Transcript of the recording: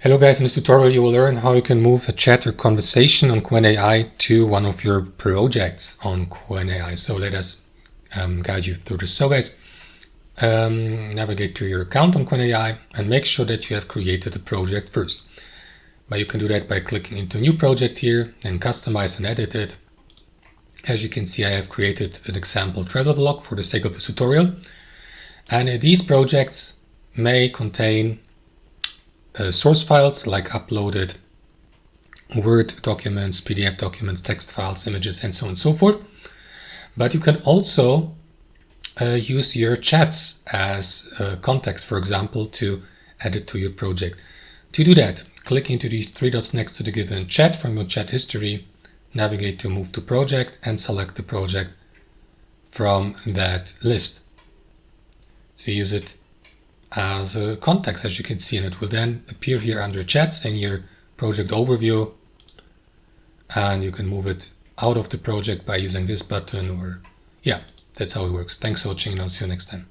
Hello guys, in this tutorial you will learn how you can move a chat or conversation on Qwen AI to one of your projects on Qwen AI. So let us guide you through this. So guys, navigate to your account on Qwen AI and make sure that you have created a project first. But you can do that by clicking into new project here and customize and edit it. As you can see, I have created an example travel vlog for the sake of this tutorial. And these projects may contain source files like uploaded Word documents, PDF documents, text files, images, and so on and so forth. But you can also use your chats as context, for example, to add it to your project. To do that, click into these three dots next to the given chat from your chat history, navigate to move to project, and select the project from that list. So use it as a context, as you can see, and it will then appear here under chats in your project overview, and you can move it out of the project by using this button, or yeah, that's how it works. Thanks for watching and I'll see you next time.